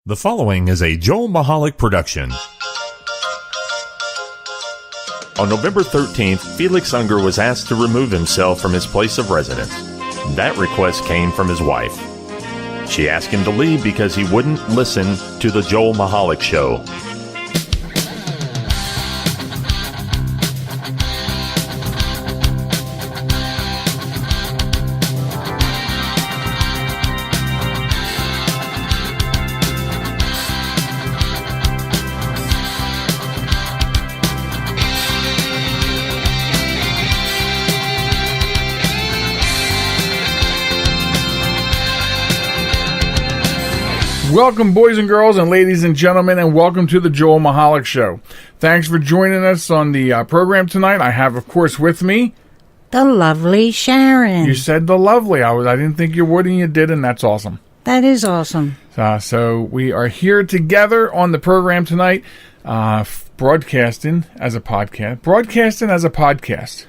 The following is a Joel Michalec production. On November 13th, Felix Unger was asked to remove himself from his place of residence. That request came from his wife. She asked him to leave because he wouldn't listen to the Joel Michalec Show. Welcome, boys and girls and ladies and gentlemen, and welcome to the Joel Michalec Show. Thanks for joining us on the program tonight. I have, of course, with me the lovely Sharon. You said the lovely. I didn't think you would, and you did, and that's awesome. That is awesome. So we are here together on the program tonight, broadcasting as a podcast.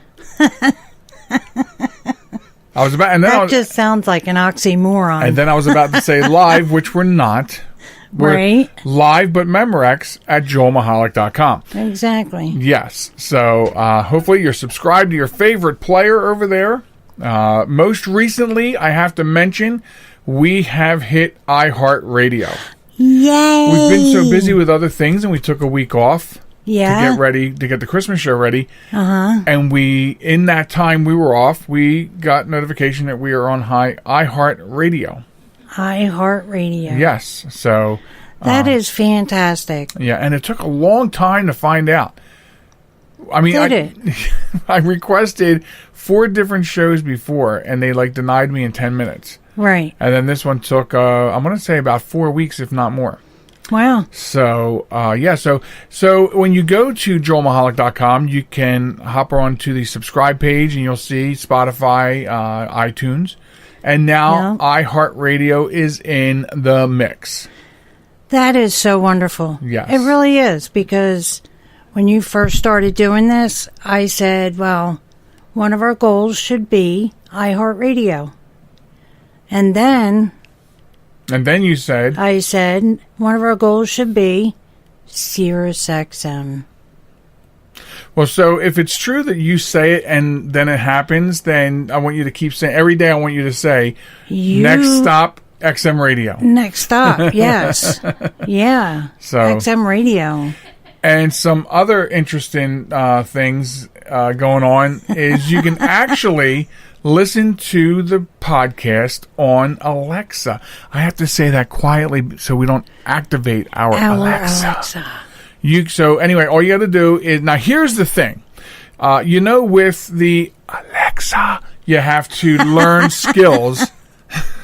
Just sounds like an oxymoron. And then I was about to say live, which we're not. We're right. Live, but Memorex at joelmichalec.com. Exactly. Yes. So hopefully you're subscribed to your favorite player over there. Most recently, I have to mention, we have hit iHeartRadio. Yay! We've been so busy with other things, and we took a week off. Yeah. To get ready, to get the Christmas show ready. Uh-huh. And in that time we were off, we got notification that we are on iHeartRadio. iHeartRadio. Yes. So. That is fantastic. Yeah, and it took a long time to find out. I mean, I requested 4 different shows before, and they denied me in 10 minutes. Right. And then this one took, I'm going to say about 4 weeks, if not more. Wow. So, So when you go to joelmichalec.com, you can hop on to the subscribe page, and you'll see Spotify, iTunes. And now iHeartRadio is in the mix. That is so wonderful. Yes. It really is, because when you first started doing this, I said, well, one of our goals should be iHeartRadio. And then you said... I said, one of our goals should be SiriusXM. Well, so if it's true that you say it and then it happens, then I want you to keep saying... Every day I want you to say, next stop, XM Radio. Next stop, yes. Yeah, so, XM Radio. And some other interesting things going on is you can actually... listen to the podcast on Alexa. I have to say that quietly so we don't activate our Alexa. So anyway, all you got to do is... Now, here's the thing. With the Alexa, you have to learn skills.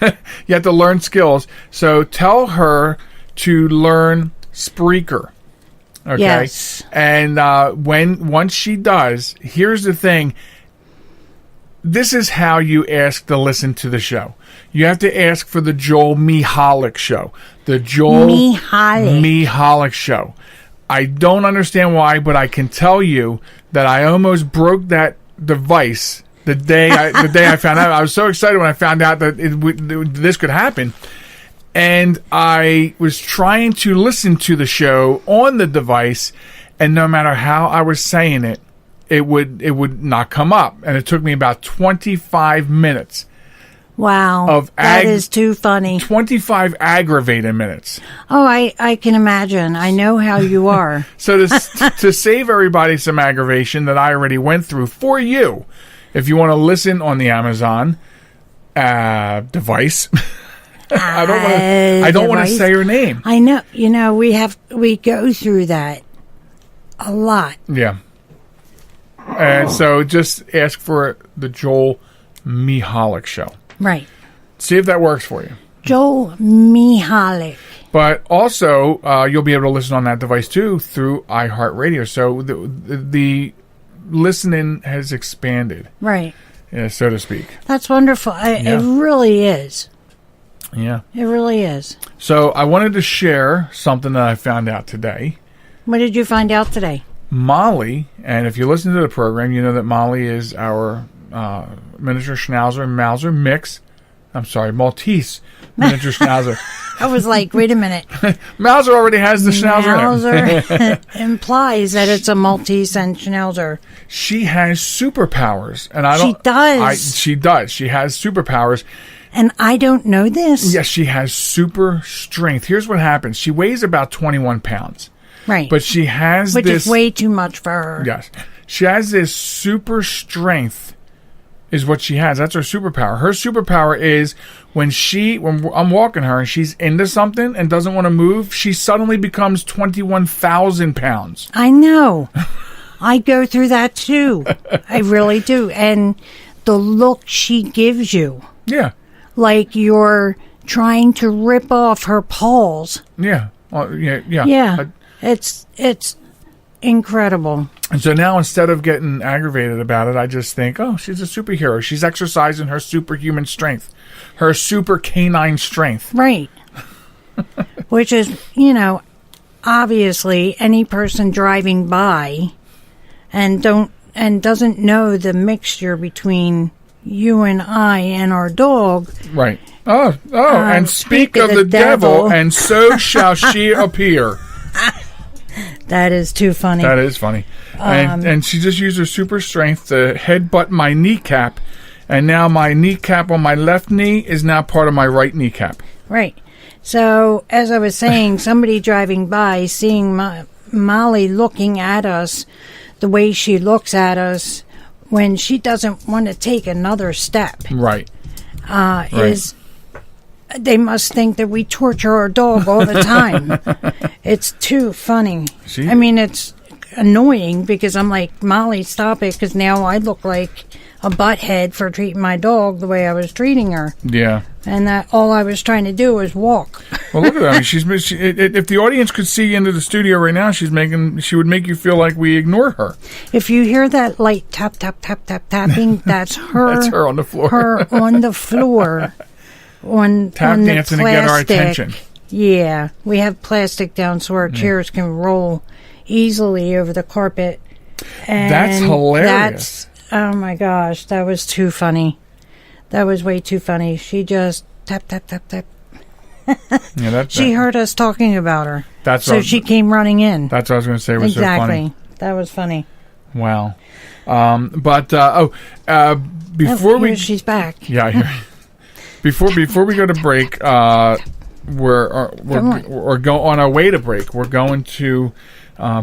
You have to learn skills. So tell her to learn Spreaker. Okay? Yes. And once she does, here's the thing. This is how you ask to listen to the show. You have to ask for the Joel Michalec Show. The Joel Michalec Show. I don't understand why, but I can tell you that I almost broke that device the day I found out. I was so excited when I found out that this could happen. And I was trying to listen to the show on the device, and no matter how I was saying it, it would not come up, and it took me about 25 minutes. Wow, that is too funny. 25 aggravating minutes. Oh, I can imagine. I know how you are. So to save everybody some aggravation that I already went through for you, if you want to listen on the Amazon device, I don't want to say her name. I know. We go through that a lot. Yeah. And so just ask for the Joel Michalec Show. Right. See if that works for you. Joel Michalec. But also, you'll be able to listen on that device, too, through iHeartRadio. So the listening has expanded. Right. So to speak. That's wonderful. It really is. Yeah. It really is. So I wanted to share something that I found out today. What did you find out today? Molly, and if you listen to the program, you know that Molly is our miniature Schnauzer and Mauser mix. I'm sorry, Maltese miniature schnauzer. I was like, wait a minute. Mauser already has the schnauzer. Schnauzer implies that it's a Maltese and Schnauzer. She has superpowers, and I She don't. does. She does. She has superpowers. And I don't know this. Yes, she has super strength. Here's what happens. She weighs about 21 pounds. Right. But she has Which this... is way too much for her. Yes. She has this super strength is what she has. That's her superpower. Her superpower is when I'm walking her and she's into something and doesn't want to move, she suddenly becomes 21,000 pounds. I know. I go through that too. I really do. And the look she gives you. Yeah. Like you're trying to rip off her paws. Yeah. Well, yeah. Yeah. It's incredible. And so now instead of getting aggravated about it, I just think, oh, she's a superhero. She's exercising her superhuman strength, her super canine strength. Right. Which is, obviously any person driving by and doesn't know the mixture between you and I and our dog. Right. Oh, and speak of the devil, and so shall she appear. That is too funny. That is funny. And she just used her super strength to headbutt my kneecap, and now my kneecap on my left knee is now part of my right kneecap. Right. So, as I was saying, somebody driving by, seeing Molly looking at us the way she looks at us when she doesn't want to take another step. Right. They must think that we torture our dog all the time. It's too funny. It's annoying because I'm like, Molly, stop it, because now I look like a butthead for treating my dog the way I was treating her. Yeah. And that all I was trying to do was walk. Well, look at that. If the audience could see into the studio right now, she would make you feel like we ignore her. If you hear that light tap, tap, tap, tap, tapping, that's her. That's her on the floor. Her on the floor. Tap dancing to get our attention. Yeah. We have plastic down so our chairs can roll easily over the carpet. And that's hilarious. Oh my gosh, that was too funny. That was way too funny. She just tap, tap, tap, tap. She heard us talking about her. So she came running in. That's what I was going to say was so funny. That was funny. Wow. Before she's back. Yeah. Before we go to break, we're on our way to break. We're going to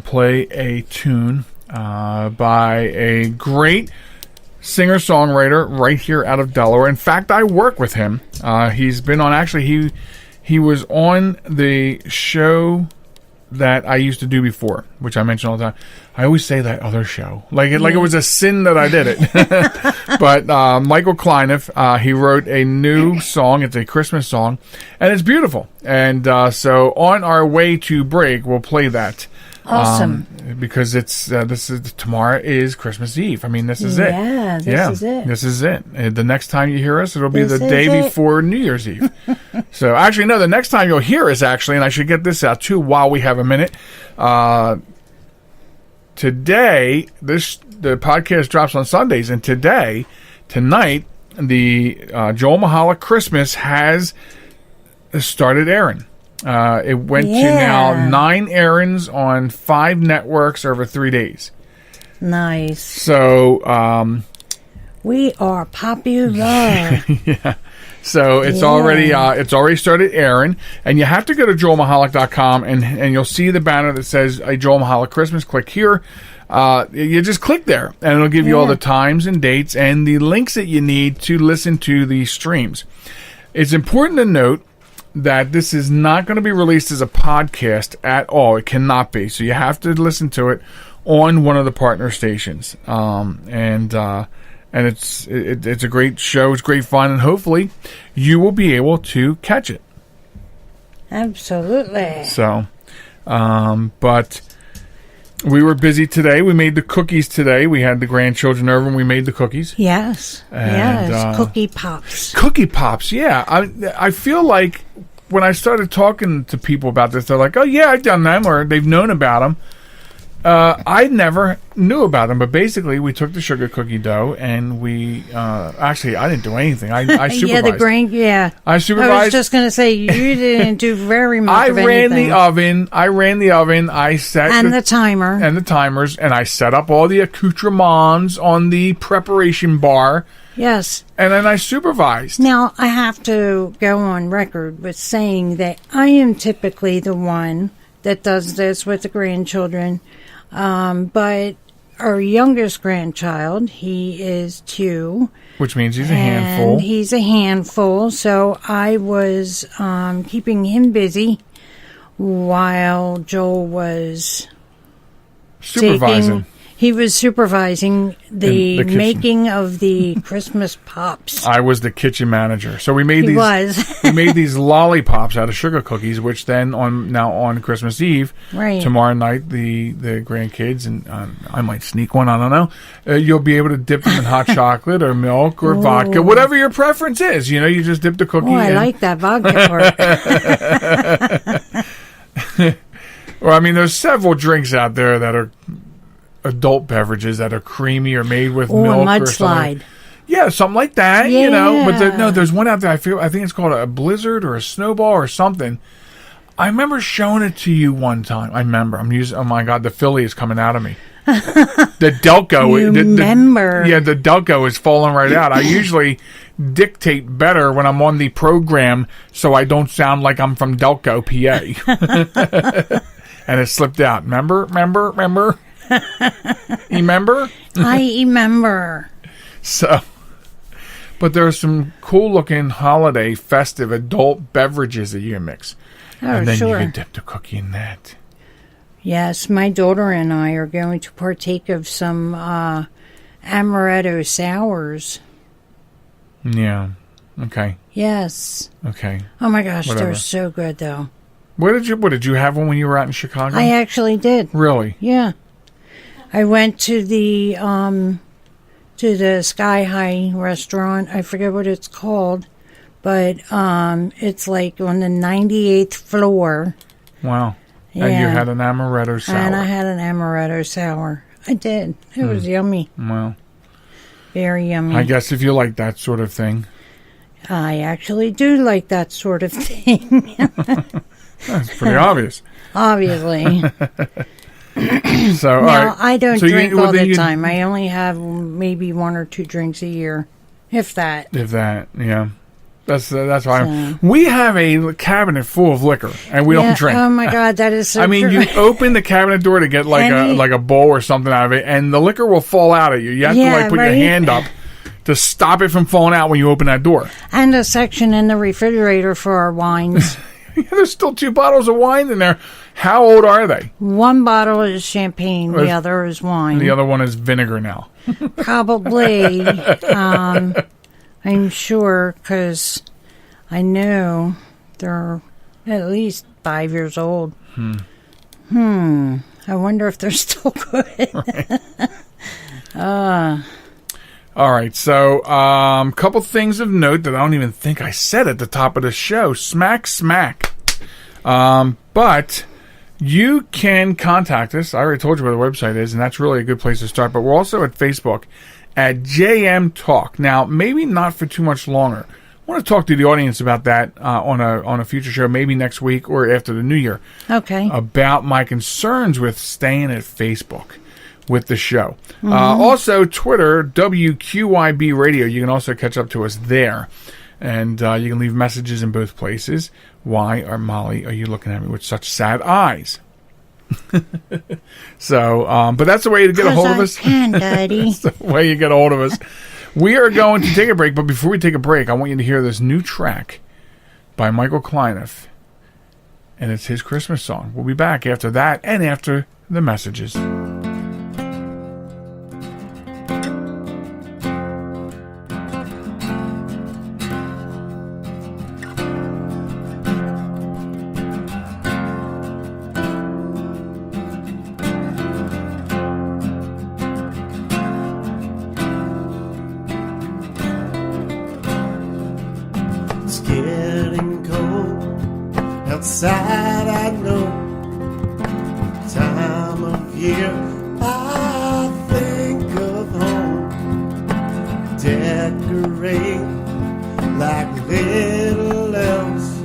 play a tune by a great singer-songwriter right here out of Delaware. In fact, I work with him. He's been on, actually, he was on the show that I used to do before, which I mention all the time. I always say that other show. Like it was a sin that I did it. But Michael Kleiniff, he wrote a new song. It's a Christmas song, and it's beautiful. And so on our way to break, we'll play that. Awesome. Because tomorrow is Christmas Eve. I mean, this is it. Yeah, this is it. This is it. The next time you hear us, it'll be the day before New Year's Eve. So actually, no, the next time you'll hear us, actually, and I should get this out too while we have a minute. Today, the podcast drops on Sundays, and tonight, the Joel Michalec Christmas has started airing. It went to now 9 errands on 5 networks over 3 days. Nice. So we are popular. Yeah. So it's already started airing, and you have to go to joelmichalec.com and you'll see the banner that says a Joel Michalec Christmas. Click here. You just click there, and it'll give you all the times and dates and the links that you need to listen to the streams. It's important to note that this is not going to be released as a podcast at all. It cannot be. So you have to listen to it on one of the partner stations. And it's a great show. It's great fun, and hopefully you will be able to catch it. Absolutely. So, but we were busy today. We made the cookies today. We had the grandchildren over, and we made the cookies. Yes. Yes. Cookie Pops. Cookie Pops, yeah. I feel like when I started talking to people about this, they're like, oh, yeah, I've done them, or they've known about them. I never knew about them, but basically we took the sugar cookie dough and we actually I didn't do anything. I supervised. Yeah, the grain. Yeah, I supervised. I was just going to say you didn't do very much. I of ran anything. the oven. I set the timer and the timers, and I set up all the accoutrements on the preparation bar. Yes. And then I supervised. Now, I have to go on record with saying that I am typically the one that does this with the grandchildren. But our youngest grandchild, he is 2. Which means he's a handful. And he's a handful. So I was keeping him busy while Joel was supervising. He was supervising the kitchen. making of the Christmas pops. I was the kitchen manager. So we made He these was. we made these lollipops out of sugar cookies, which then on Christmas Eve, Right. tomorrow night, the grandkids, and I might sneak one, I don't know, you'll be able to dip them in hot chocolate or milk or vodka, whatever your preference is. You know, you just dip the cookie in. I like that vodka part. Well, I mean, there's several drinks out there that are adult beverages that are creamy or made with milk a or something. mudslide. Yeah, something like that, you know. But Yeah. there's one out there, I think it's called a blizzard or a snowball or something. I remember showing it to you one time. I remember. Oh my God, the Philly is coming out of me. The Delco. Remember. Yeah, the Delco is falling right out. I usually dictate better when I'm on the program so I don't sound like I'm from Delco, PA. And it slipped out. Remember? You remember? I remember. So, but there are some cool looking holiday festive adult beverages that you can mix. Oh, and then sure. you can dip the cookie in that. Yes, my daughter and I are going to partake of some amaretto sours. Yeah. Okay. Yes. Okay. Oh my gosh, Whatever. they're so good though. What did you have one when you were out in Chicago? I actually did. Really? Yeah. I went to the Sky High restaurant. I forget what it's called, but it's like on the 98th floor. Wow. Yeah. And you had an amaretto sour. And I had an amaretto sour. I did. It was yummy. Well, Very yummy. I guess if you like that sort of thing. I actually do like that sort of thing. That's pretty obvious. Obviously. So, all Now, right. I don't So drink all then the time. I only have maybe 1 or 2 drinks a year, if that. If that, yeah. That's why So- we have a cabinet full of liquor and we don't drink. Oh my God, that is so I mean, true. you open the cabinet door to get like a bowl or something out of it, and the liquor will fall out at you. You have to like put your right? hand up to stop it from falling out when you open that door. And a section in the refrigerator for our wines. There's still 2 bottles of wine in there. How old are they? 1 bottle is champagne, the other is wine. The other one is vinegar now. Probably. I'm sure, because I know they're at least 5 years old. I wonder if they're still good. All right, so couple things of note that I don't even think I said at the top of the show. Smack. But you can contact us. I already told you where the website is, and that's really a good place to start. But we're also at Facebook at JM Talk. Now, maybe not for too much longer. I want to talk to the audience about that on a future show, maybe next week or after the new year, Okay. about my concerns with staying at Facebook with the show. Also, Twitter, WQYB Radio. You can also catch up to us there. And you can leave messages in both places. Why, Molly, are you looking at me with such sad eyes? So, but that's the way to get a hold of us. Can, Daddy. That's the way you get a hold of us. We are going to take a break, but before we take a break, I want you to hear this new track by Michael Kleinoff. And it's his Christmas song. We'll be back after that and after the messages. It's getting cold outside, I know. Time of year, I think of home. Decorate like little elves,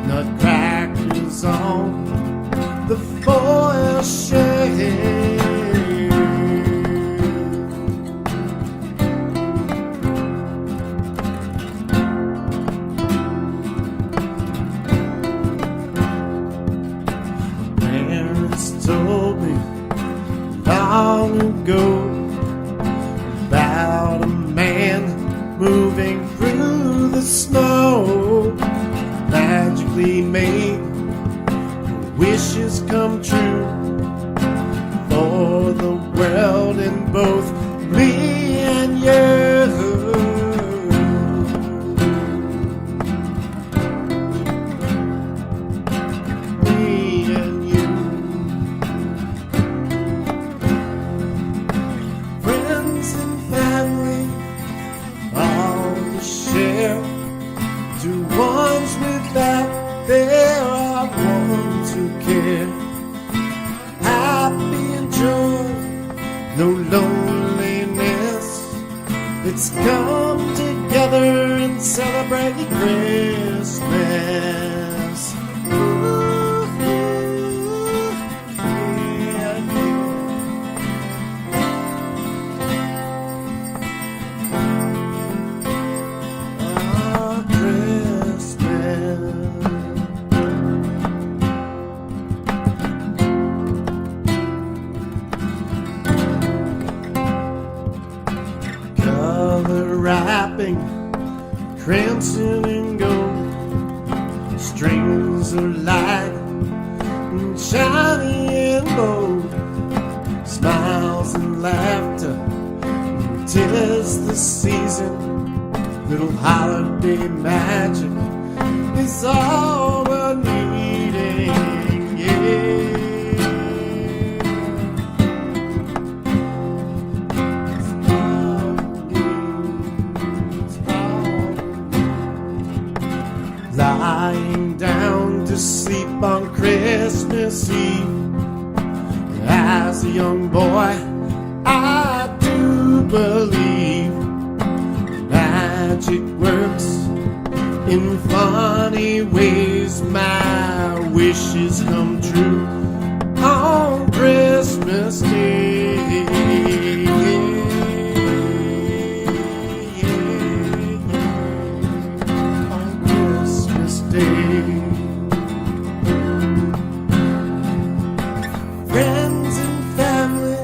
nutcrackers on the foil shade. Told me long ago about a man moving through the snow, magically made wishes come true for the world and both me and you. There are one to care, happy and joy, no loneliness. Let's come together and celebrate Christmas. Ooh, yeah, oh, Christmas. Wrapping, crimson and gold, strings are light and shiny and bold, smiles and laughter, 'tis the season, little holiday magic is all we're needing, yeah. Lying down to sleep on Christmas Eve. As a young boy, I do believe magic works in funny ways. My wishes come true on Christmas Day. Friends and family,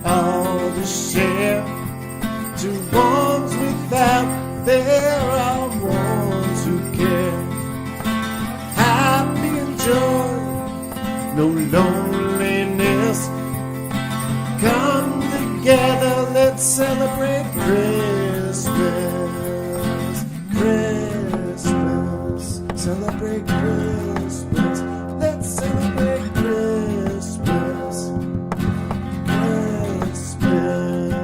all to share. To ones without, there are ones who care. Happy and joy, no loneliness. Come together, let's celebrate Christmas. Christmas, celebrate Christmas. Let's celebrate Christmas. Christmas.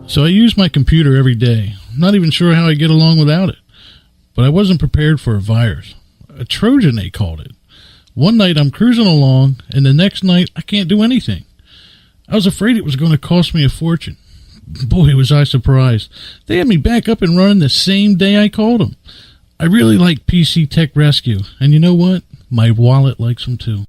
So I use my computer every day. I'm not even sure how I get along without it. But I wasn't prepared for a virus. A Trojan, they called it. One night I'm cruising along, and the next night I can't do anything. I was afraid it was going to cost me a fortune. Boy, was I surprised. They had me back up and running the same day I called them. I really like PC Tech Rescue, and you know what? My wallet likes them too.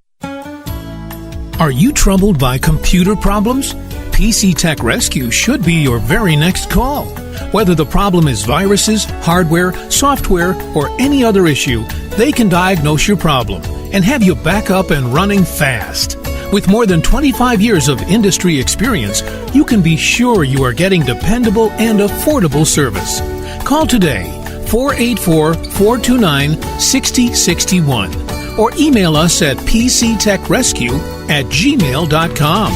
Are you troubled by computer problems? PC Tech Rescue should be your very next call. Whether the problem is viruses, hardware, software, or any other issue, they can diagnose your problem and have you back up and running fast. With more than 25 years of industry experience, you can be sure you are getting dependable and affordable service. Call today, 484-429-6061, or email us at pctechrescue@gmail.com.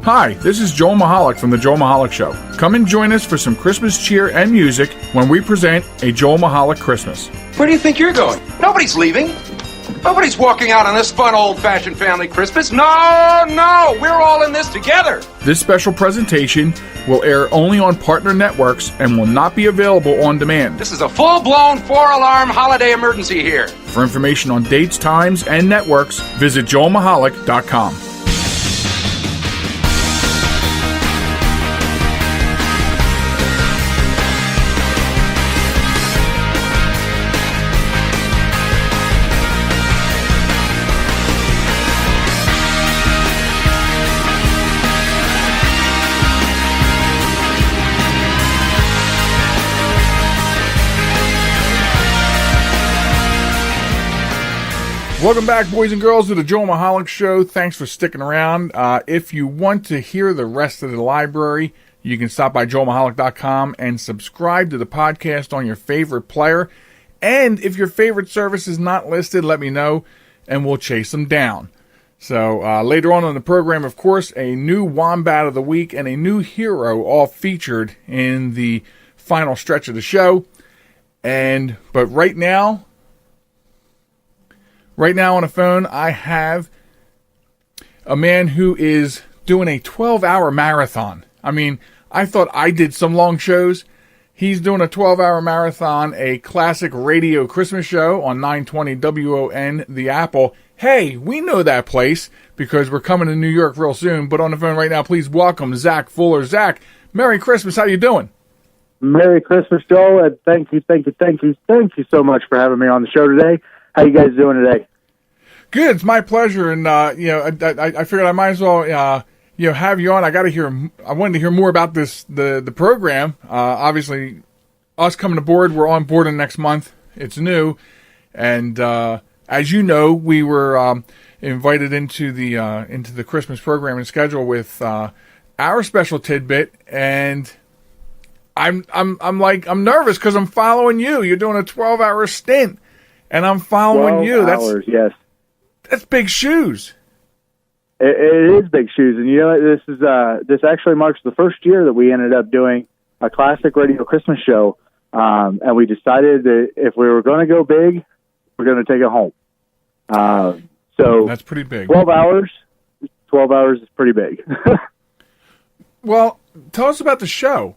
Hi, this is Joel Michalec from The Joel Michalec Show. Come and join us for some Christmas cheer and music when we present A Joel Michalec Christmas. Where do you think you're going? Nobody's leaving. Nobody's walking out on this fun, old-fashioned family Christmas. No, we're all in this together. This special presentation will air only on partner networks and will not be available on demand. This is a full-blown 4-alarm holiday emergency here. For information on dates, times, and networks, visit joelmichalec.com. Welcome back, boys and girls, to the Joel Michalec Show. Thanks for sticking around. If you want to hear the rest of the library, you can stop by joelmichalec.com and subscribe to the podcast on your favorite player. And if your favorite service is not listed, let me know, and we'll chase them down. So later on in the program, of course, a new Wombat of the Week and a new hero all featured in the final stretch of the show. But right now on the phone, I have a man who is doing a 12-hour marathon. I mean, I thought I did some long shows. He's doing a 12-hour marathon, a classic radio Christmas show on 920 WON, The Apple. Hey, we know that place because we're coming to New York real soon. But on the phone right now, please welcome Zach Fuller. Zach, Merry Christmas. How you doing? Merry Christmas, Joel, and thank you so much for having me on the show today. How you guys doing today? Good. It's my pleasure, and I figured I might as well have you on. I wanted to hear more about the program. Obviously, us coming aboard, we're on board in next month. It's new, and as you know, we were invited into the Christmas programming schedule with our special tidbit, and I'm nervous because I'm following you. You're doing a 12-hour stint. And I'm following you. Yes. That's big shoes. It is big shoes, and you know this actually marks the first year that we ended up doing a classic radio Christmas show, and we decided that if we were going to go big, we're going to take it home. So that's pretty big. 12 hours. 12 hours is pretty big. Well, tell us about the show.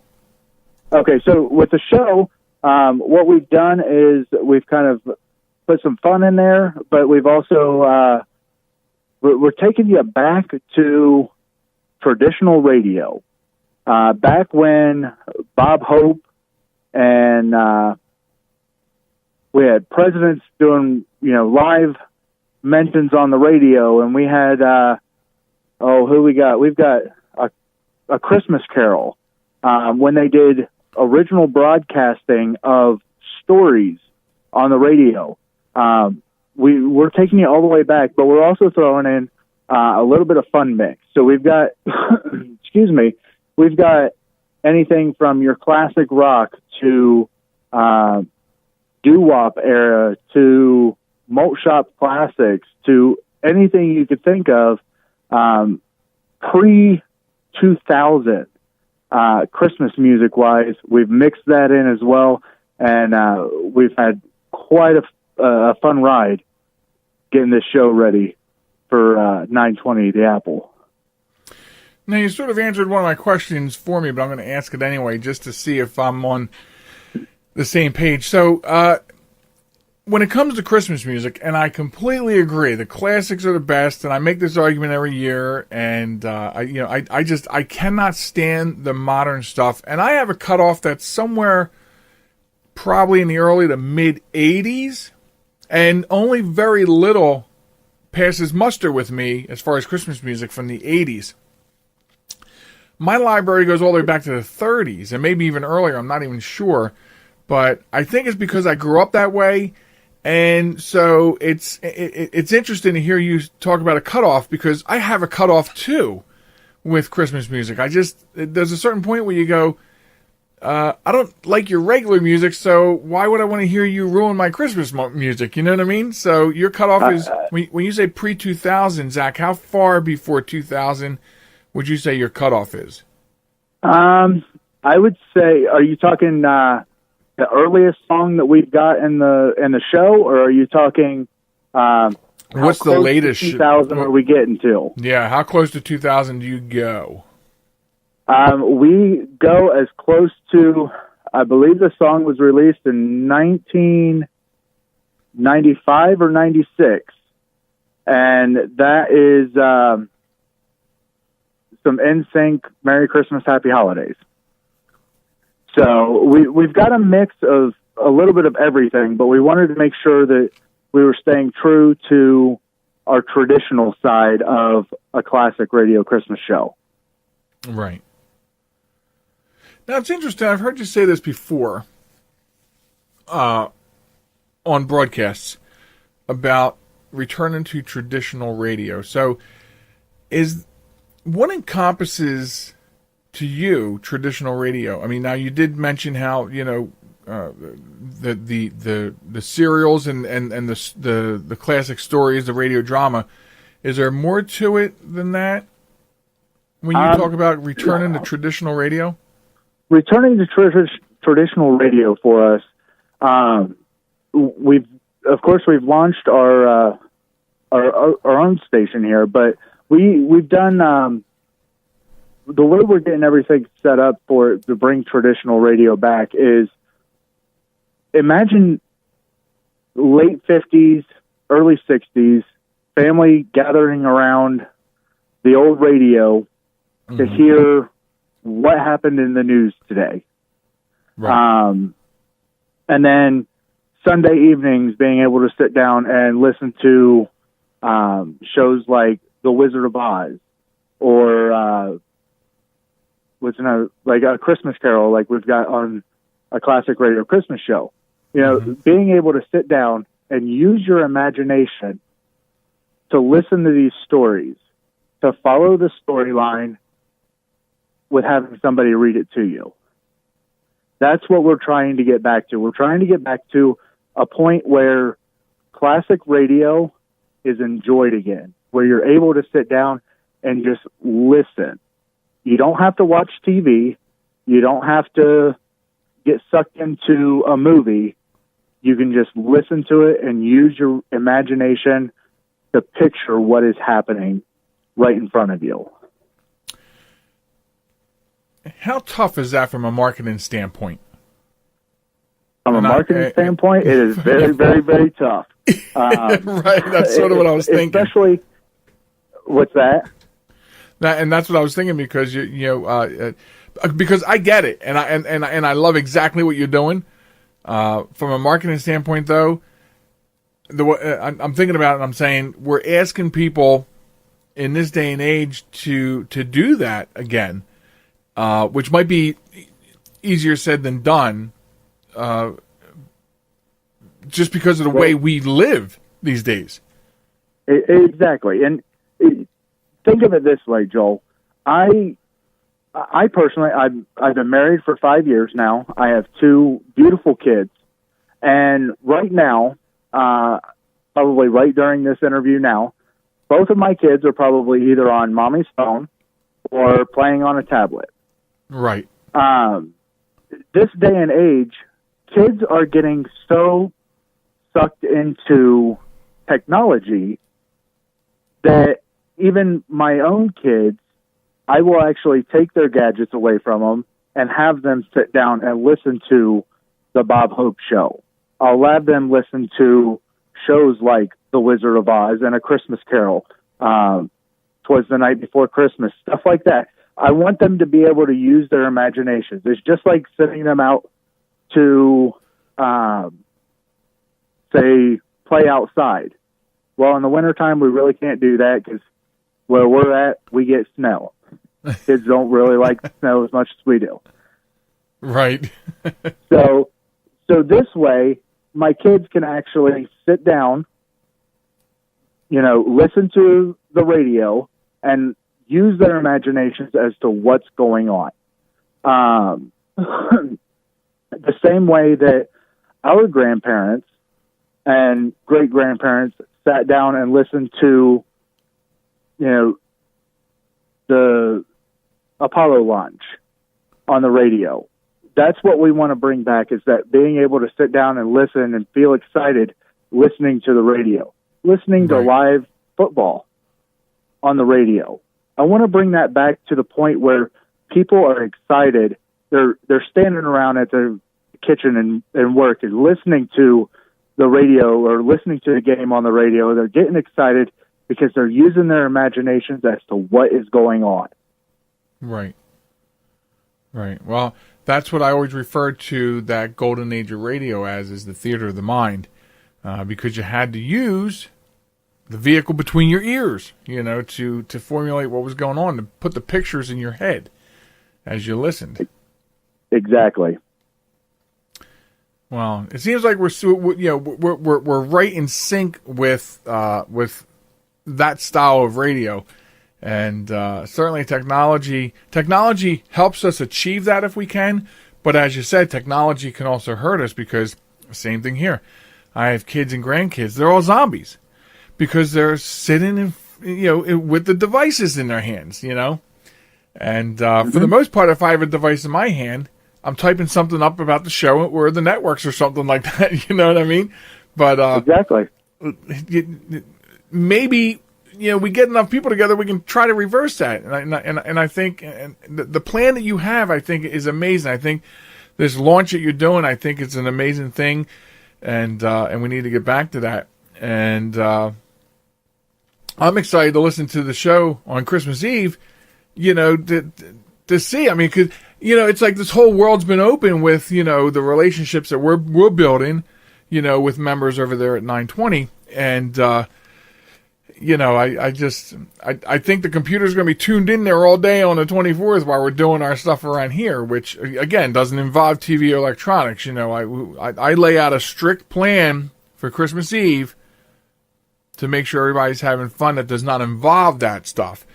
Okay, so with the show, what we've done is we've kind of put some fun in there, but we've also we're taking you back to traditional radio, back when Bob Hope and we had presidents doing live mentions on the radio, and we had who we got? We've got a Christmas Carol when they did original broadcasting of stories on the radio. We're taking you all the way back, but we're also throwing in a little bit of fun mix. So we've got, we've got anything from your classic rock to doo-wop era to malt shop classics to anything you could think of pre-2000 Christmas music-wise. We've mixed that in as well, and we've had quite a fun ride getting this show ready for 920 The Apple. Now, you sort of answered one of my questions for me, but I'm going to ask it anyway just to see if I'm on the same page. So, when it comes to Christmas music, and I completely agree, the classics are the best, and I make this argument every year, and I cannot stand the modern stuff, and I have a cutoff that's somewhere probably in the early to mid 80s, and only very little passes muster with me as far as Christmas music from the 80s. My library goes all the way back to the 30s, and maybe even earlier, I'm not even sure, but I think it's because I grew up that way. And so it's interesting to hear you talk about a cutoff, because I have a cutoff too with Christmas music. There's a certain point where you go, I don't like your regular music, so why would I want to hear you ruin my Christmas music? You know what I mean? So your cutoff is, when you say pre-2000, Zach, how far before 2000 would you say your cutoff is? I would say, are you talking the earliest song that we've got in the show, or are you talking What's the latest? 2000 are we getting to? Yeah, how close to 2000 do you go? We go as close to, I believe the song was released in 1995 or 96. And that is some NSYNC Merry Christmas, Happy Holidays. So we've got a mix of a little bit of everything, but we wanted to make sure that we were staying true to our traditional side of a classic radio Christmas show. Right. Now, it's interesting. I've heard you say this before on broadcasts about returning to traditional radio. So what encompasses to you traditional radio? I mean, now you did mention how, the serials and the classic stories, the radio drama. Is there more to it than that when you talk about returning to traditional radio? Returning to traditional radio for us, we've launched our own station here, but we've done the way we're getting everything set up to bring traditional radio back is, imagine late 50s, early 60s, family gathering around the old radio to hear what happened in the news today. Right. And then Sunday evenings being able to sit down and listen to shows like The Wizard of Oz or like a Christmas Carol like we've got on a classic radio Christmas show. Being able to sit down and use your imagination to listen to these stories, to follow the storyline with having somebody read it to you. That's what we're trying to get back to. We're trying to get back to a point where classic radio is enjoyed again, where you're able to sit down and just listen. You don't have to watch TV. You don't have to get sucked into a movie. You can just listen to it and use your imagination to picture what is happening right in front of you. How tough is that from a marketing standpoint? From a marketing standpoint, it is very, very, very tough. Right, that's sort of what I was thinking. Especially, what's that? And that's what I was thinking because because I get it and I love exactly what you're doing. From a marketing standpoint, though, I'm thinking about it and I'm saying we're asking people in this day and age to do that again. Which might be easier said than done, just because of the way we live these days. Exactly. And think of it this way, Joel. I personally, I've been married for 5 years now. I have 2 beautiful kids. And right now, probably right during this interview now, both of my kids are probably either on mommy's phone or playing on a tablet. Right. This day and age, kids are getting so sucked into technology that even my own kids, I will actually take their gadgets away from them and have them sit down and listen to the Bob Hope Show. I'll have them listen to shows like The Wizard of Oz and A Christmas Carol, Twas the Night Before Christmas, stuff like that. I want them to be able to use their imaginations. It's just like sending them out to, say, play outside. Well, in the wintertime, we really can't do that because where we're at, we get snow. Kids don't really like snow as much as we do. Right. So this way, my kids can actually sit down, listen to the radio and use their imaginations as to what's going on. The same way that our grandparents and great-grandparents sat down and listened to, the Apollo launch on the radio. That's what we want to bring back, is that being able to sit down and listen and feel excited listening to the radio. listening to live football on the radio. I want to bring that back to the point where people are excited. They're standing around at their kitchen and work and listening to the radio or listening to the game on the radio. They're getting excited because they're using their imaginations as to what is going on. Right. Right. Well, that's what I always refer to that golden age of radio as, is the theater of the mind, because you had to use the vehicle between your ears, to formulate what was going on, to put the pictures in your head as you listened. Exactly. Well, it seems like we're right in sync with that style of radio, and certainly technology helps us achieve that if we can. But as you said, technology can also hurt us, because same thing here. I have kids and grandkids; they're all zombies because they're sitting with the devices in their hands, And for the most part, if I have a device in my hand, I'm typing something up about the show or the networks or something like that. You know what I mean? But exactly. Maybe we get enough people together, we can try to reverse that. And I think the plan that you have, I think, is amazing. I think this launch that you're doing, I think it's an amazing thing, and we need to get back to that. And I'm excited to listen to the show on Christmas Eve. To see. I mean, 'cause, it's like this whole world's been open with, the relationships that we're building, with members over there at 920. And, I think the computer's going to be tuned in there all day on the 24th while we're doing our stuff around here, which, again, doesn't involve TV or electronics. I lay out a strict plan for Christmas Eve to make sure everybody's having fun that does not involve that stuff.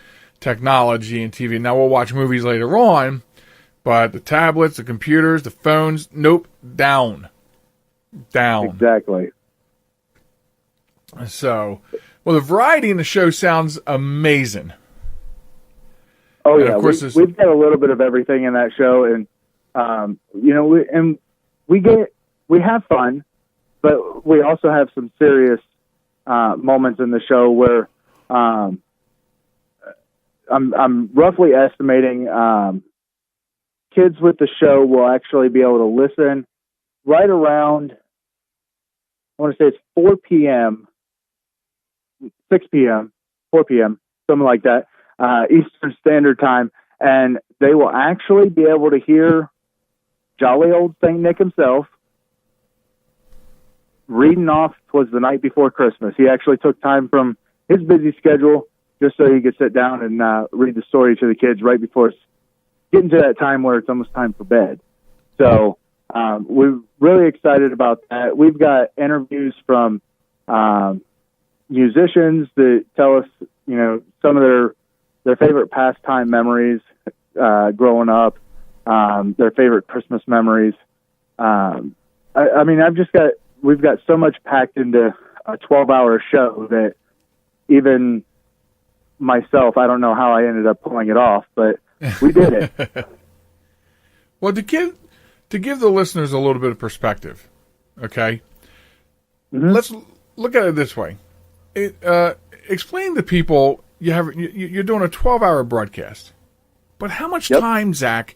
Technology and TV. Now we'll watch movies later on, but the tablets, the computers, the phones, nope, down. Exactly. So, well, the variety in the show sounds amazing. Oh, and yeah. Of course, we've got a little bit of everything in that show, and we have fun, but we also have some serious moments in the show where I'm roughly estimating kids with the show will actually be able to listen right around, I want to say it's 4 p.m., 6 p.m., 4 p.m., something like that, Eastern Standard Time, and they will actually be able to hear jolly old St. Nick himself reading off "'Twas the Night Before Christmas." He actually took time from his busy schedule just so he could sit down and read the story to the kids right before it's getting to that time where it's almost time for bed. So we're really excited about that. We've got interviews from musicians that tell us, some of their favorite pastime memories growing up, their favorite Christmas memories. We've got so much packed into a 12-hour show that even myself, I don't know how I ended up pulling it off, but we did it. Well, to give the listeners a little bit of perspective, okay? Mm-hmm. Let's look at it this way. Explain to people you're doing a 12-hour broadcast, but how much time, Zach,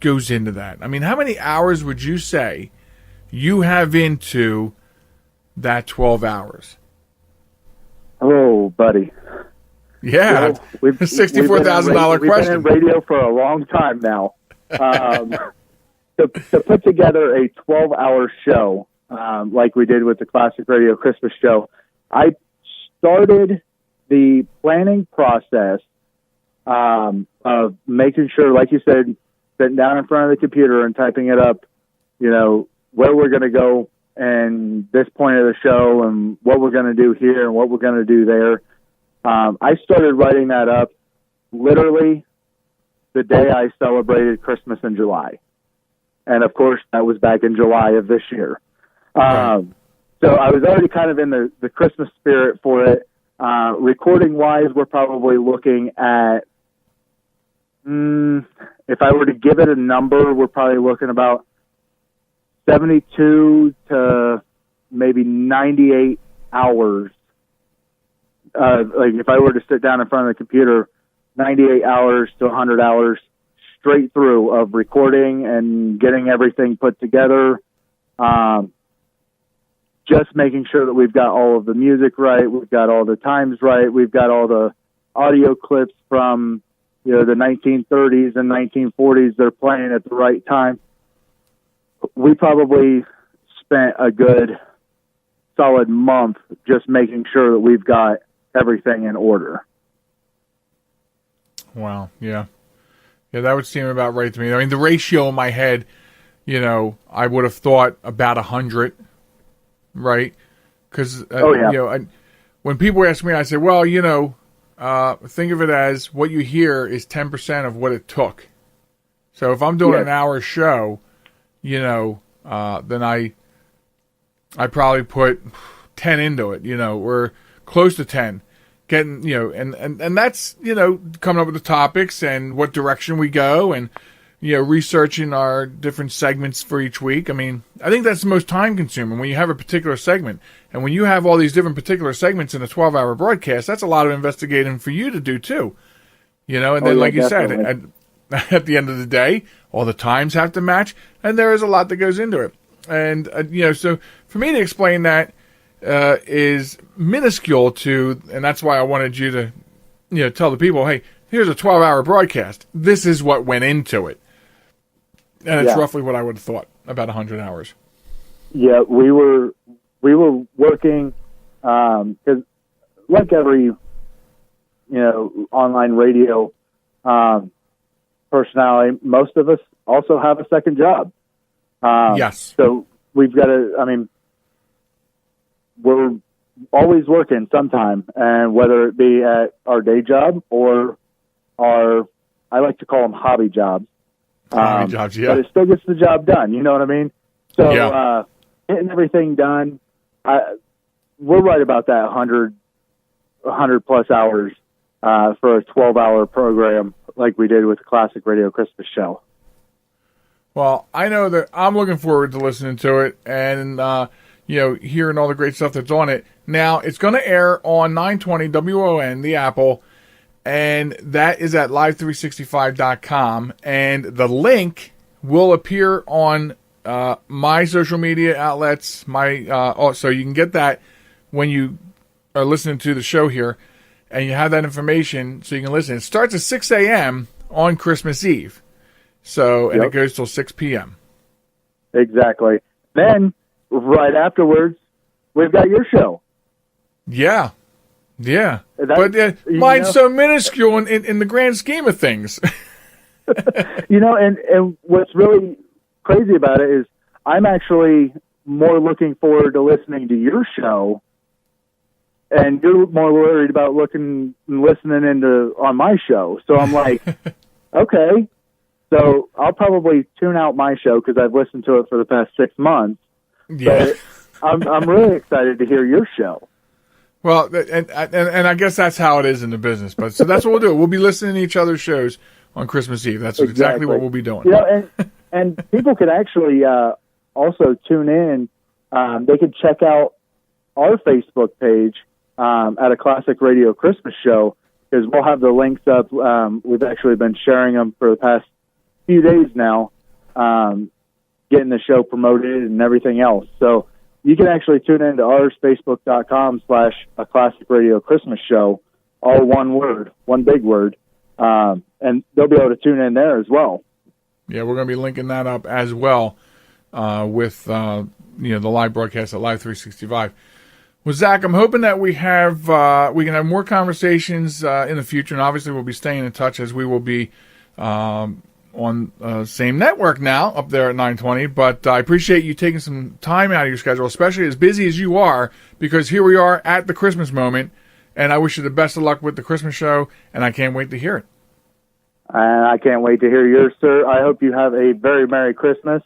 goes into that? I mean, how many hours would you say you have into that 12 hours? Oh, buddy. Yeah, $64,000 question. We've been in radio for a long time now. To put together a 12-hour show, like we did with the Classic Radio Christmas show, I started the planning process of making sure, like you said, sitting down in front of the computer and typing it up, where we're going to go and this point of the show and what we're going to do here and what we're going to do there. I started writing that up literally the day I celebrated Christmas in July. And, of course, that was back in July of this year. So I was already kind of in the Christmas spirit for it. Recording-wise, we're probably looking at, if I were to give it a number, we're probably looking about 72 to maybe 98 hours like if I were to sit down in front of the computer, 98 hours to 100 hours straight through of recording and getting everything put together. Just making sure that we've got all of the music right, we've got all the times right, we've got all the audio clips from, the 1930s and 1940s they're playing at the right time. We probably spent a good solid month just making sure that we've got everything in order. Wow, yeah. Yeah, that would seem about right to me. I mean, the ratio in my head, I would have thought about 100, right? Because, when people ask me, I say, well, think of it as what you hear is 10% of what it took. So if I'm doing an hour show, then I probably put 10 into it, or close to 10. Getting, and that's, coming up with the topics and what direction we go and, researching our different segments for each week. I mean, I think that's the most time consuming when you have a particular segment. And when you have all these different particular segments in a 12-hour broadcast, that's a lot of investigating for you to do too. And then, like you said, at the end of the day, all the times have to match, and there is a lot that goes into it. And, so for me to explain that, is minuscule to, and that's why I wanted you to, tell the people, hey, here's a 12-hour broadcast. This is what went into it. And it's roughly what I would have thought, about 100 hours. Yeah, we were working, because like every, online radio personality, most of us also have a second job. Yes. So we've got to, we're always working sometime, and whether it be at our day job or our, I like to call them hobby jobs. Hobby jobs, yeah. But it still gets the job done, you know what I mean? So getting everything done, we're right about that 100 plus hours for a 12-hour program like we did with the Classic Radio Christmas Show. Well, I know that I'm looking forward to listening to it, and hearing all the great stuff that's on it. Now, it's going to air on 920 WON, the Apple, and that is at live365.com. And the link will appear on my social media outlets. So you can get that when you are listening to the show here, and you have that information so you can listen. It starts at 6 a.m. on Christmas Eve. So, and it goes till 6 p.m. Exactly. Then, right afterwards, we've got your show. Yeah. But mine's so minuscule in the grand scheme of things. And what's really crazy about it is I'm actually more looking forward to listening to your show, and you're more worried about listening on my show. So I'm like, okay. So I'll probably tune out my show because I've listened to it for the past 6 months. Yeah. But I'm really excited to hear your show. Well, and I guess that's how it is in the business. But so that's what we'll do. We'll be listening to each other's shows on Christmas Eve. That's exactly what we'll be doing. And people could actually also tune in. They could check out our Facebook page at a Classic Radio Christmas Show, because we'll have the links up. We've actually been sharing them for the past few days now, getting the show promoted and everything else. So you can actually tune into ours, facebook.com/a Classic Radio Christmas Show, all one word, one big word. And they'll be able to tune in there as well. Yeah, we're going to be linking that up as well with the live broadcast at Live 365. Well, Zach, I'm hoping that we can have more conversations in the future, and obviously we'll be staying in touch as we will be on same network now up there at 920. But I appreciate you taking some time out of your schedule, especially as busy as you are, because here we are at the Christmas moment, and I wish you the best of luck with the Christmas show, and I can't wait to hear it. And I can't wait to hear yours, sir. I hope you have a very Merry Christmas,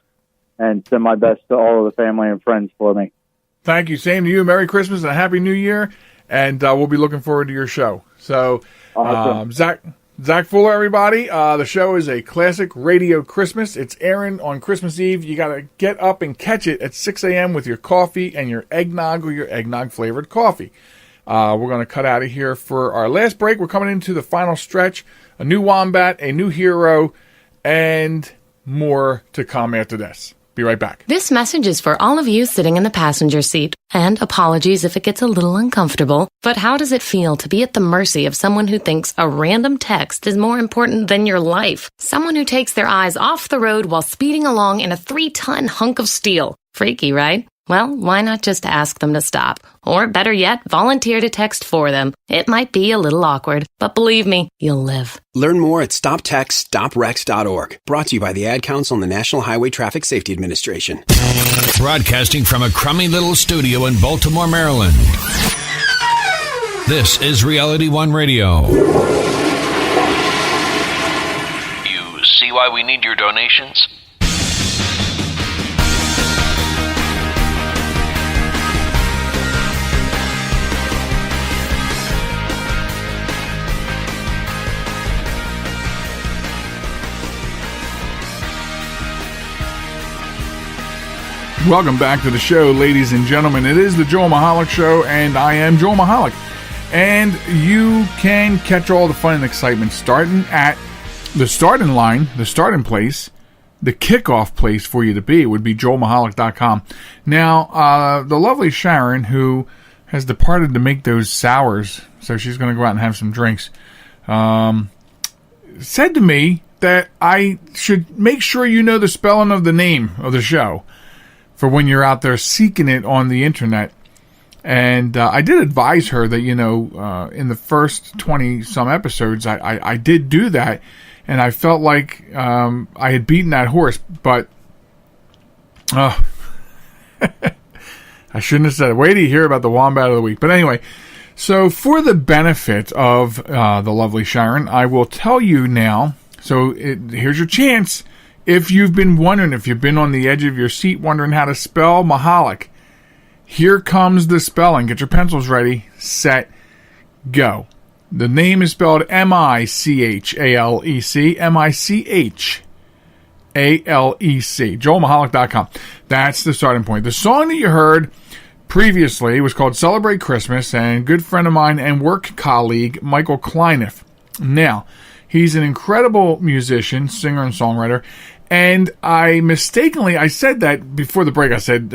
and send my best to all of the family and friends for me. Thank you. Same to you. Merry Christmas and a Happy New Year, and we'll be looking forward to your show. So, awesome. Zach Fuller, everybody. The show is a Classic Radio Christmas. It's airing on Christmas Eve. You got to get up and catch it at 6 a.m. with your coffee and your eggnog or your eggnog-flavored coffee. We're going to cut out of here for our last break. We're coming into the final stretch. A new Wombat, a new hero, and more to come after this. Be right back. This message is for all of you sitting in the passenger seat. And apologies if it gets a little uncomfortable, but how does it feel to be at the mercy of someone who thinks a random text is more important than your life? Someone who takes their eyes off the road while speeding along in a 3-ton hunk of steel. Freaky, right? Well, why not just ask them to stop? Or better yet, volunteer to text for them. It might be a little awkward, but believe me, you'll live. Learn more at stoptextstoprex.org. Brought to you by the Ad Council and the National Highway Traffic Safety Administration. Broadcasting from a crummy little studio in Baltimore, Maryland. This is Reality One Radio. You see why we need your donations? Welcome back to the show, ladies and gentlemen. It is the Joel Michalec Show, and I am Joel Michalec. And you can catch all the fun and excitement starting at the starting line, the starting place, the kickoff place for you to be would be joelmichalec.com. Now, the lovely Sharon, who has departed to make those sours, so she's going to go out and have some drinks, said to me that I should make sure you know the spelling of the name of the show for when you're out there seeking it on the internet. And I did advise her that, in the first 20-some episodes, I did do that, and I felt like I had beaten that horse, but I shouldn't have said it. Wait till you hear about the Wombat of the Week. But anyway, so for the benefit of the lovely Sharon, I will tell you now, here's your chance. If you've been wondering, if you've been on the edge of your seat wondering how to spell Michalec, here comes the spelling. Get your pencils ready, set, go. The name is spelled Michalec, Michalec, joelmichalec.com. That's the starting point. The song that you heard previously was called Celebrate Christmas, and a good friend of mine and work colleague, Michael Kleiniff. Now, he's an incredible musician, singer, and songwriter. And I said that before the break. I said,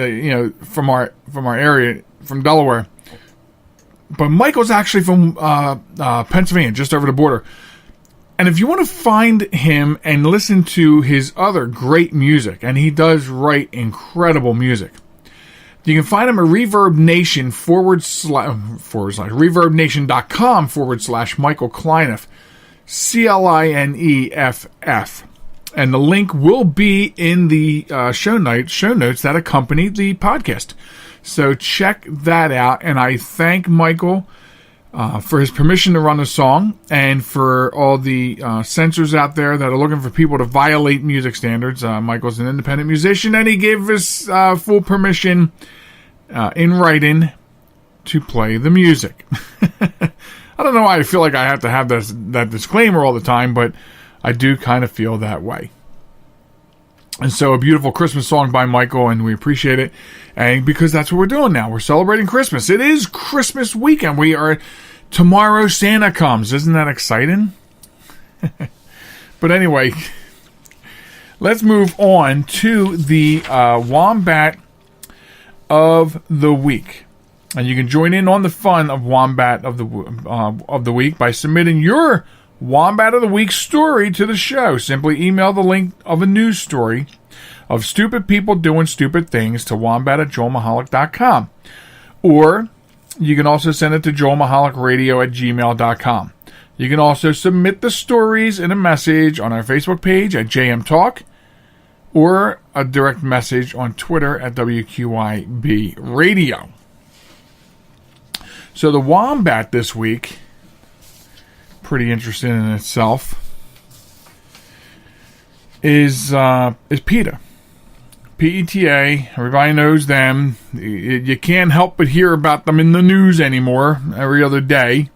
from our area, from Delaware. But Michael's actually from Pennsylvania, just over the border. And if you want to find him and listen to his other great music, and he does write incredible music, you can find him at Reverb Nation / ReverbNation.com / Michael Kleiniff. Klineff. And the link will be in the show notes that accompany the podcast. So check that out. And I thank Michael for his permission to run the song, and for all the censors out there that are looking for people to violate music standards. Michael's an independent musician, and he gave us full permission in writing to play the music. I don't know why I feel like I have to have that disclaimer all the time, but I do kind of feel that way. And so a beautiful Christmas song by Michael, and we appreciate it. And because that's what we're doing now. We're celebrating Christmas. It is Christmas weekend. Tomorrow Santa comes. Isn't that exciting? But anyway, let's move on to the Wombat of the Week. And you can join in on the fun of Wombat of the Week by submitting your Wombat of the Week story to the show. Simply email the link of a news story of stupid people doing stupid things to wombat@joelmichalec.com. Or you can also send it to joelmichalecradio@gmail.com. You can also submit the stories in a message on our Facebook page at JM Talk, or a direct message on Twitter at WQIB Radio. So the Wombat this week, pretty interesting in itself, is PETA. PETA, everybody knows them. You can't help but hear about them in the news anymore, every other day.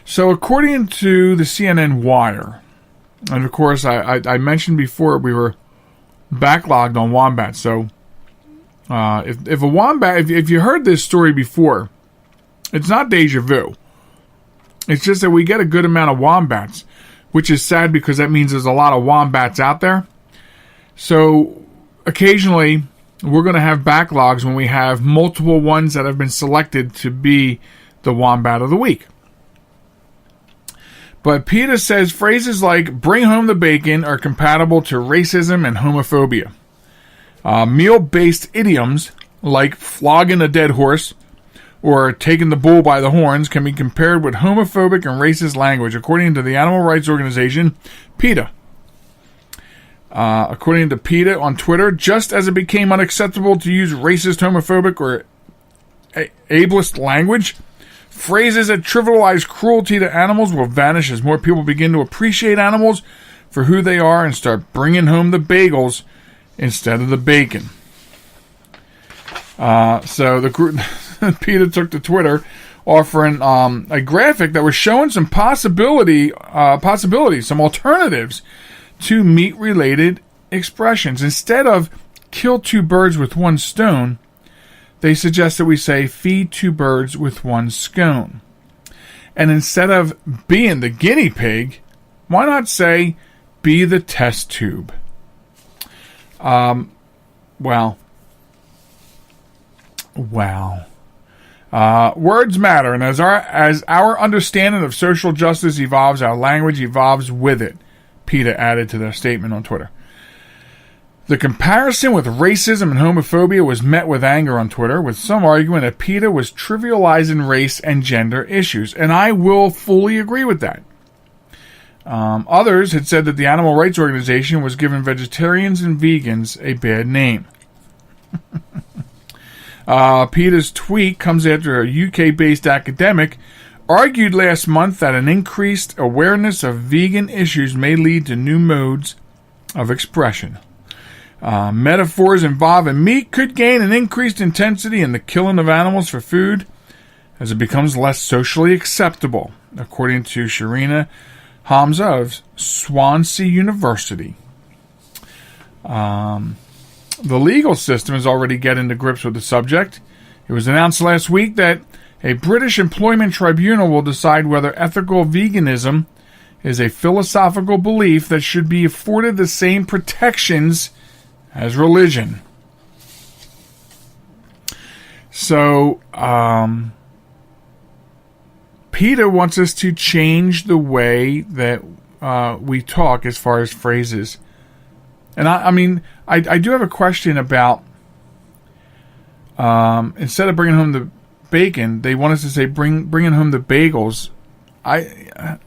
So according to the CNN Wire, and of course I mentioned before we were backlogged on Wombat, so If a wombat, if you heard this story before, it's not deja vu. It's just that we get a good amount of wombats, which is sad because that means there's a lot of wombats out there. So occasionally we're going to have backlogs when we have multiple ones that have been selected to be the wombat of the week. But PETA says phrases like "bring home the bacon" are compatible to racism and homophobia. Meal-based idioms like "flogging a dead horse" or "taking the bull by the horns" can be compared with homophobic and racist language, according to the animal rights organization PETA. According to PETA on Twitter, just as it became unacceptable to use racist, homophobic, or ableist language, phrases that trivialize cruelty to animals will vanish as more people begin to appreciate animals for who they are and start bringing home the bagels instead of the bacon. So the group PETA took to Twitter, offering a graphic that was showing some possibilities, some alternatives to meat-related expressions. Instead of "kill two birds with one stone," they suggest that we say "feed two birds with one scone." And instead of "being the guinea pig," why not say "be the test tube"? Well. Words matter, and as our understanding of social justice evolves, our language evolves with it, PETA added to their statement on Twitter. The comparison with racism and homophobia was met with anger on Twitter, with some arguing that PETA was trivializing race and gender issues, and I will fully agree with that. Others had said that the animal rights organization was giving vegetarians and vegans a bad name. PETA's tweet comes after a UK-based academic argued last month that an increased awareness of vegan issues may lead to new modes of expression. Metaphors involving meat could gain an increased intensity in the killing of animals for food as it becomes less socially acceptable, according to Sharina Hamza of Swansea University. The legal system is already getting to grips with the subject. It was announced last week that a British employment tribunal will decide whether ethical veganism is a philosophical belief that should be afforded the same protections as religion. So, PETA wants us to change the way that we talk as far as phrases. And I do have a question about, instead of bringing home the bacon, they want us to say bringing home the bagels. At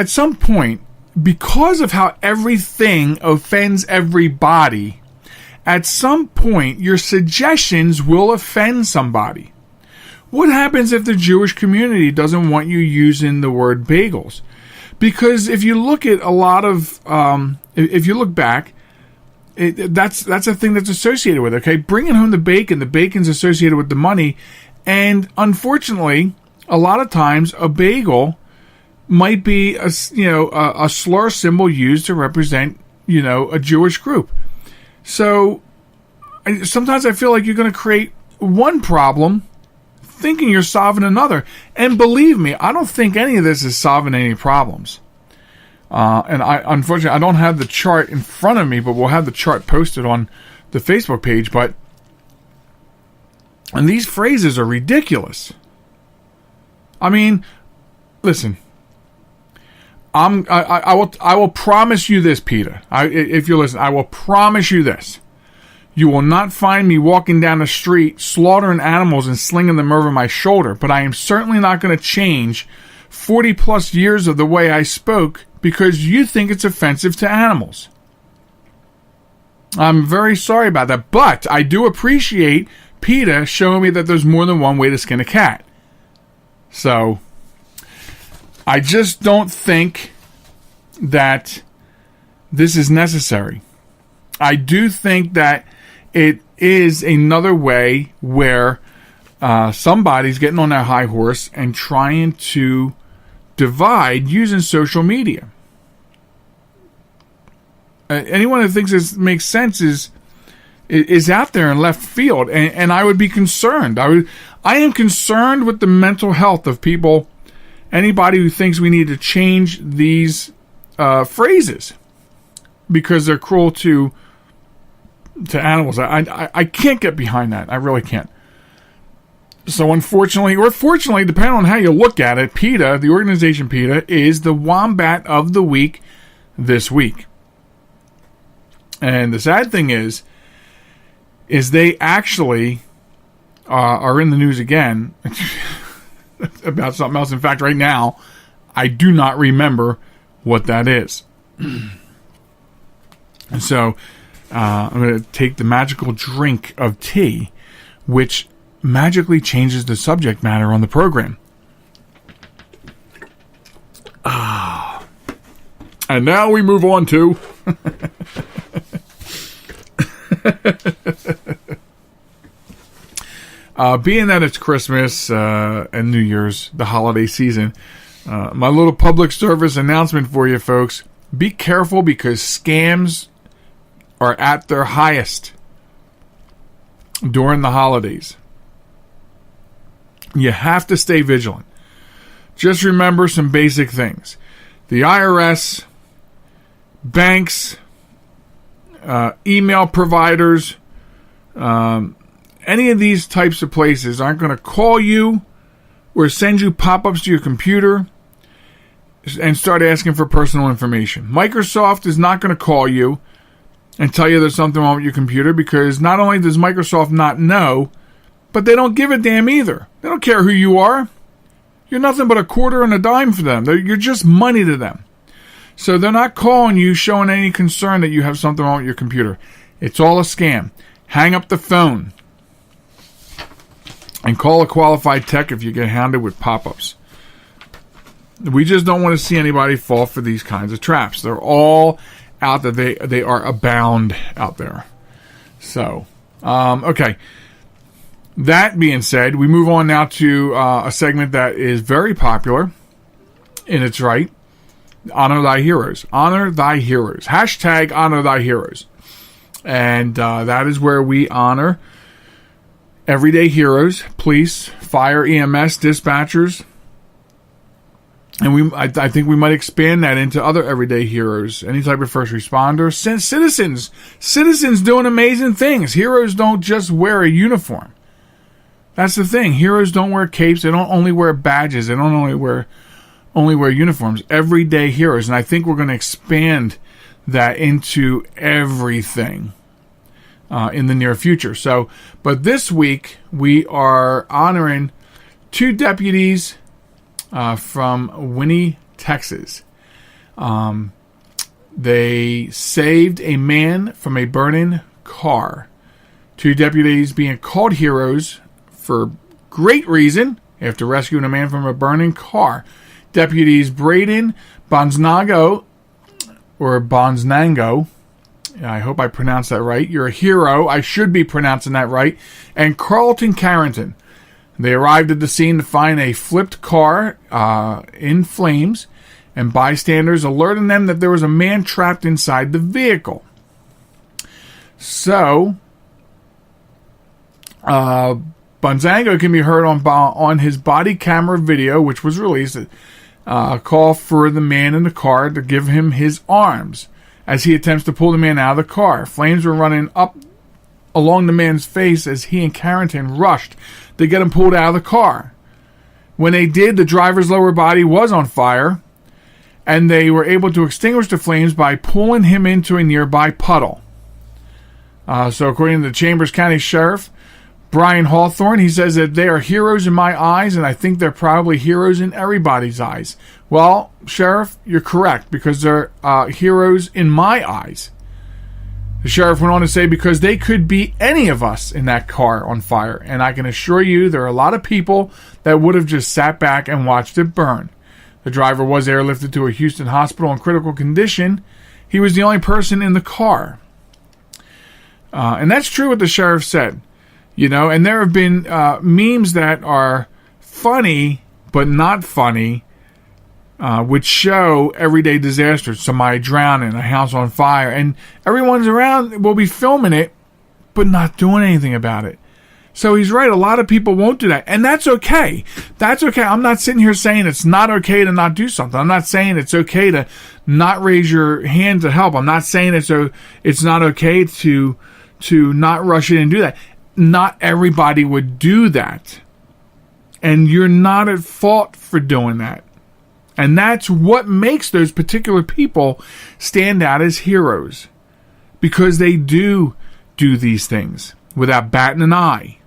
some point, because of how everything offends everybody, at some point your suggestions will offend somebody. What happens if the Jewish community doesn't want you using the word bagels? Because if you look at a lot of, if you look back, that's a thing that's associated with it, okay? Bringing home the bacon's associated with the money, and unfortunately, a lot of times a bagel might be a slur symbol used to represent, a Jewish group. So sometimes I feel like you're going to create one problem thinking you're solving another. And believe me, I don't think any of this is solving any problems. And unfortunately, I don't have the chart in front of me, but we'll have the chart posted on the Facebook page. And these phrases are ridiculous. I mean, listen. I will promise you this, PETA. If you listen, I will promise you this. You will not find me walking down the street, slaughtering animals and slinging them over my shoulder, but I am certainly not going to change 40 plus years of the way I spoke because you think it's offensive to animals. I'm very sorry about that, but I do appreciate PETA showing me that there's more than one way to skin a cat. So, I just don't think that this is necessary. I do think that it is another way where somebody's getting on their high horse and trying to divide using social media. Anyone who thinks this makes sense is is out there in left field, and I would be concerned. I am concerned with the mental health of people, anybody who thinks we need to change these phrases because they're cruel to animals. I can't get behind that. I really can't. So unfortunately, or fortunately, depending on how you look at it, PETA, the organization PETA, is the Wombat of the Week this week. And the sad thing is they actually are in the news again about something else. In fact, right now, I do not remember what that is. And so I'm going to take the magical drink of tea, which magically changes the subject matter on the program. And now we move on to being that it's Christmas and New Year's, the holiday season, my little public service announcement for you folks: be careful, because scams are at their highest during the holidays. You have to stay vigilant. Just remember some basic things. The IRS, banks, email providers, any of these types of places aren't going to call you or send you pop-ups to your computer and start asking for personal information. Microsoft is not going to call you and tell you there's something wrong with your computer, because not only does Microsoft not know, but they don't give a damn either. They don't care who you are. You're nothing but a quarter and a dime for them. You're just money to them. So they're not calling you showing any concern that you have something wrong with your computer. It's all a scam. Hang up the phone and call a qualified tech if you get hounded with pop-ups. We just don't want to see anybody fall for these kinds of traps. They're all out there. They are abound out there. So, okay. That being said, we move on now to a segment that is very popular in its right. Honor thy heroes. Honor thy heroes. Hashtag honor thy heroes. And that is where we honor everyday heroes, police, fire, EMS, dispatchers. And I think we might expand that into other everyday heroes, any type of first responder, citizens doing amazing things. Heroes don't just wear a uniform. That's the thing. Heroes don't wear capes. They don't only wear badges. They don't only wear uniforms. Everyday heroes. And I think we're going to expand that into everything in the near future. So, but this week we are honoring two deputies from Winnie, Texas. They saved a man from a burning car. Two deputies being called heroes for great reason after rescuing a man from a burning car. Deputies Braden Bonznango, I hope I pronounced that right. You're a hero. I should be pronouncing that right. And Carlton Carrington. They arrived at the scene to find a flipped car in flames, and bystanders alerting them that there was a man trapped inside the vehicle. So, Bonzango can be heard on his body camera video, which was released, call for the man in the car to give him his arms as he attempts to pull the man out of the car. Flames were running up along the man's face as he and Carrington rushed to get him pulled out of the car. When they did, the driver's lower body was on fire, and they were able to extinguish the flames by pulling him into a nearby puddle. So according to the Chambers County Sheriff, Brian Hawthorne, he says that they are heroes in my eyes, and I think they're probably heroes in everybody's eyes. Well, Sheriff, you're correct, because they're heroes in my eyes. The sheriff went on to say, because they could be any of us in that car on fire, and I can assure you there are a lot of people that would have just sat back and watched it burn. The driver was airlifted to a Houston hospital in critical condition. He was the only person in the car. And that's true what the sheriff said. You know, and there have been memes that are funny but not funny, which show everyday disasters. Somebody drowning, a house on fire, and everyone's around will be filming it, but not doing anything about it. So he's right. A lot of people won't do that. And that's okay. That's okay. I'm not sitting here saying it's not okay to not do something. I'm not saying it's okay to not raise your hand to help. I'm not saying it's not okay to not rush in and do that. Not everybody would do that. And you're not at fault for doing that. And that's what makes those particular people stand out as heroes. Because they do these things without batting an eye.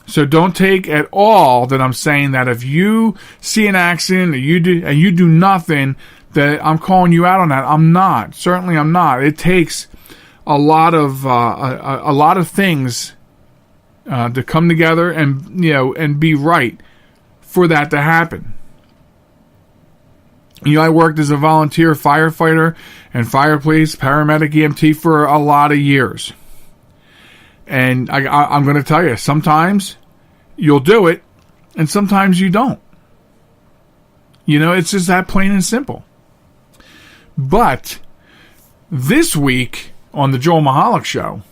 So don't take at all that I'm saying that if you see an accident and you do nothing, that I'm calling you out on that. I'm not. Certainly I'm not. It takes a lot of things to come together and be right for that to happen. I worked as a volunteer firefighter and fire police, paramedic, EMT for a lot of years. And I'm going to tell you, sometimes you'll do it, and sometimes you don't. It's just that plain and simple. But this week on the Joel Michalec Show,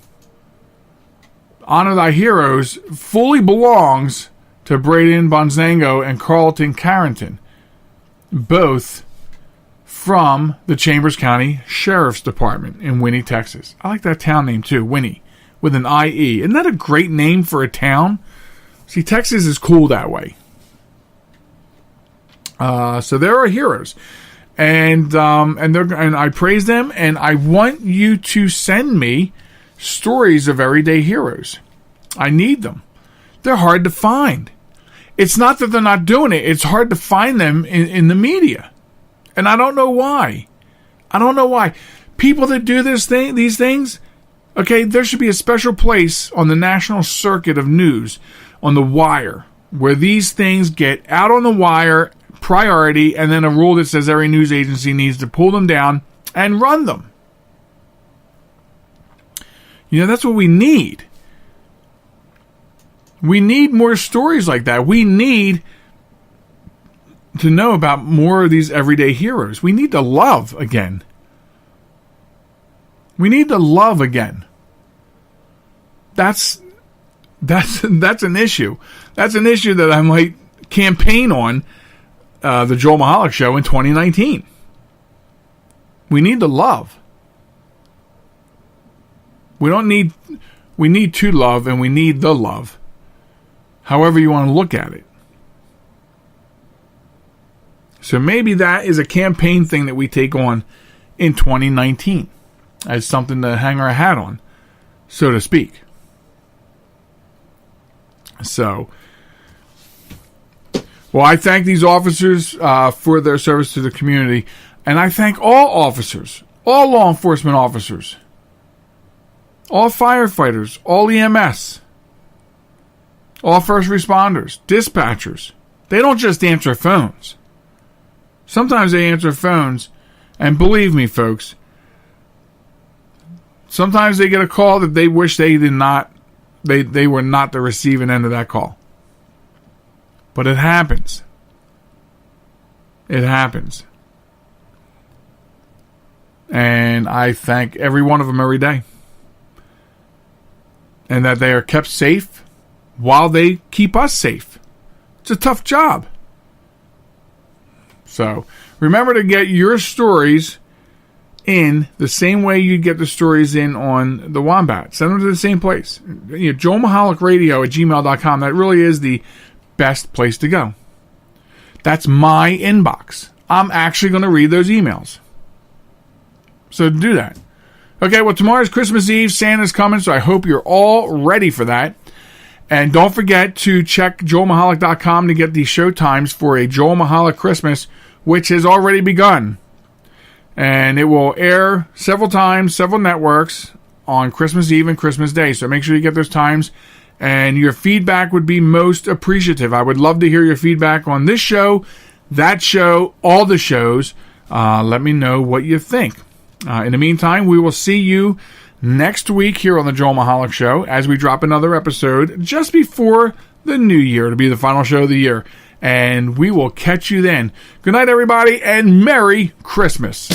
Honor Thy Heroes fully belongs to Braden Bonzango and Carlton Carrington, both from the Chambers County Sheriff's Department in Winnie, Texas. I like that town name too, Winnie, with an I-E. Isn't that a great name for a town? See, Texas is cool that way. So there are heroes. And I praise them, and I want you to send me stories of everyday heroes. I need them. They're hard to find. It's not that they're not doing it. It's hard to find them in the media. And I don't know why. People that do these things, okay, there should be a special place on the national circuit of news, on the wire, where these things get out on the wire, priority, and then a rule that says every news agency needs to pull them down and run them. That's what we need. We need more stories like that. We need to know about more of these everyday heroes. We need to love again. That's an issue. That's an issue that I might campaign on the Joel Michalec Show in 2019. We need to love. We need to love, and we need the love. However you want to look at it. So maybe that is a campaign thing that we take on in 2019 as something to hang our hat on, so to speak. So, well, I thank these officers for their service to the community, and I thank all officers, all law enforcement officers, all firefighters, all EMS, all first responders, dispatchers. They don't just answer phones. Sometimes they answer phones, and believe me, folks, sometimes they get a call that they wish they did not. They were not the receiving end of that call. But it happens. It happens. And I thank every one of them every day. And that they are kept safe while they keep us safe. It's a tough job. So, remember to get your stories in the same way you get the stories in on the Wombat. Send them to the same place. Joel Michalec Radio at gmail.com. That really is the best place to go. That's my inbox. I'm actually going to read those emails. So do that. Okay, well, tomorrow's Christmas Eve. Santa's coming, so I hope you're all ready for that. And don't forget to check joelmichalec.com to get the show times for a Joel Michalec Christmas, which has already begun. And it will air several times, several networks on Christmas Eve and Christmas Day. So make sure you get those times. And your feedback would be most appreciative. I would love to hear your feedback on this show, that show, all the shows. Let me know what you think. In the meantime, we will see you next week here on the Joel Michalec Show as we drop another episode just before the new year to be the final show of the year. And we will catch you then. Good night, everybody, and Merry Christmas.